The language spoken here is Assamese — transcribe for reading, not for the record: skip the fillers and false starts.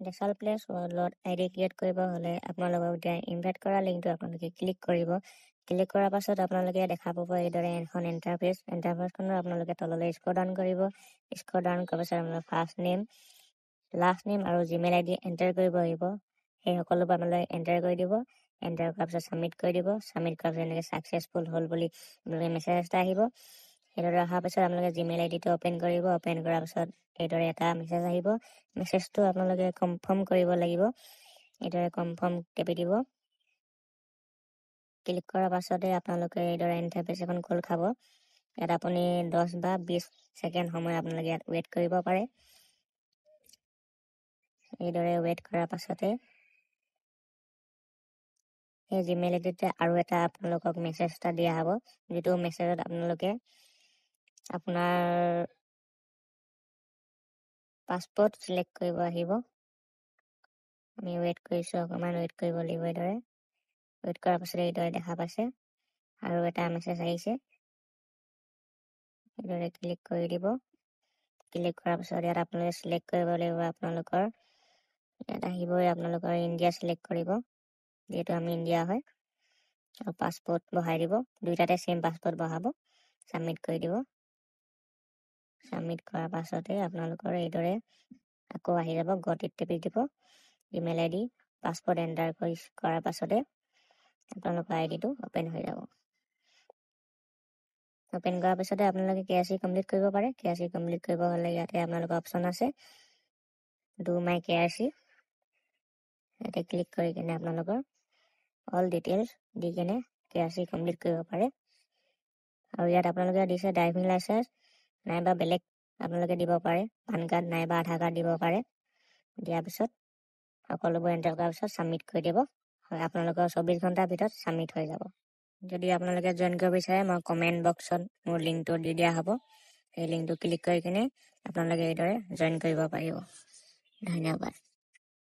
ডেচাল প্লেছ ৱৰ্ল্ডত আইডি ক্ৰিয়েট কৰিব হ'লে আপোনালোকক এতিয়া ইনভাইট কৰা লিংকটো আপোনালোকে ক্লিক কৰিব। ক্লিক কৰাৰ পাছত আপোনালোকে দেখা পাব এইদৰে এখন ইণ্টাৰফেচখনৰ আপোনালোকে তললৈ স্ক্ৰল ডাউন কৰিব। স্ক্ৰল ডাউন কৰাৰ পাছত আপোনালোকৰ ফাৰ্ষ্ট নেম, লাষ্ট নেম আৰু জিমেইল আইডি এণ্টাৰ কৰিব আহিব। সেই সকলোবোৰ আপোনালোকে এণ্টাৰ কৰি দিব। এণ্টাৰ কৰাৰ পাছত ছাবমিট কৰি দিব। ছাবমিট কৰাৰ পাছত এনেকৈ ছাকচেছফুল হ'ল বুলি আপোনালোকে মেছেজ এটা আহিব। সেইদৰে অহাৰ পাছত আপোনালোকে জিমেইল আইডিটো অ'পেন কৰিব। অ'পেন কৰাৰ পাছত এইদৰে এটা মেছেজ আহিব। মেছেজটো আপোনালোকে কনফাৰ্ম কৰিব লাগিব। এইদৰে কনফাৰ্ম টিপি দিব। ক্লিক কৰাৰ পাছতে আপোনালোকে এইদৰে ইণ্টাৰফেচ এখন খোল খাব। ইয়াত আপুনি 10 বা 20 ছেকেণ্ড সময় আপোনালোকে ইয়াত ৱেইট কৰিব পাৰে। এইদৰে ৱেইট কৰাৰ পাছতে সেই জিমেইল আইডিতে আৰু এটা আপোনালোকক মেছেজ এটা দিয়া হ'ব, যিটো মেছেজত আপোনালোকে আপোনাৰ পাছপোৰ্ট চিলেক্ট কৰিব আহিব। আমি ৱেইট কৰিছোঁ, অকণমান ৱেইট কৰিব লাগিব। এইদৰে ৱেইট কৰাৰ পাছতে এইদৰে দেখা পাইছে আৰু এটা মেছেজ আহিছে। এইদৰে ক্লিক কৰি দিব। ক্লিক কৰাৰ পাছত ইয়াত আপোনালোকে চিলেক্ট কৰিব লাগিব আপোনালোকৰ, ইয়াত আহিবই আপোনালোকৰ ইণ্ডিয়া চিলেক্ট কৰিব, যিহেতু আমি ইণ্ডিয়া হয়, আৰু পাছপোৰ্ট বহাই দিব। দুইটাতে ছেম পাছপোৰ্ট বহাব। ছাবমিট কৰি দিব। ছাবমিট কৰাৰ পাছতে আপোনালোকৰ এইদৰে আকৌ আহি যাব। গতিত টিপি দিব। ইমেইল আইডি পাছপোৰ্ট এণ্টাৰ কৰাৰ পাছতে আপোনালোকৰ আইডিটো অ'পেন হৈ যাব। অ'পেন কৰাৰ পাছতে আপোনালোকে KYC কমপ্লিট কৰিব পাৰে। KYC কমপ্লিট কৰিব হ'লে ইয়াতে আপোনালোকৰ অপশ্যন আছে ডু মাই KYC। ইয়াতে ক্লিক কৰি কিনে আপোনালোকৰ অল ডিটেইলছ দি কিনে KYC কমপ্লিট কৰিব পাৰে। আৰু ইয়াত আপোনালোকে দিছে ড্ৰাইভিং লাইচেঞ্চ নাইবা বেলেগ আপোনালোকে দিব পাৰে, পান কাৰ্ড নাইবা আধাৰ কাৰ্ড দিব পাৰে। দিয়াৰ পিছত সকলোবোৰ এণ্টাৰ কৰাৰ পিছত ছাবমিট কৰি দিব। হয়, আপোনালোকৰ 24 ঘণ্টাৰ ভিতৰত ছাবমিট হৈ যাব। যদি আপোনালোকে জইন কৰিব বিচাৰে, মই কমেণ্ট বক্সত মোৰ লিংকটো দি দিয়া হ'ব। সেই লিংকটো ক্লিক কৰি কিনে আপোনালোকে এইদৰে জইন কৰিব পাৰিব। ধন্যবাদ।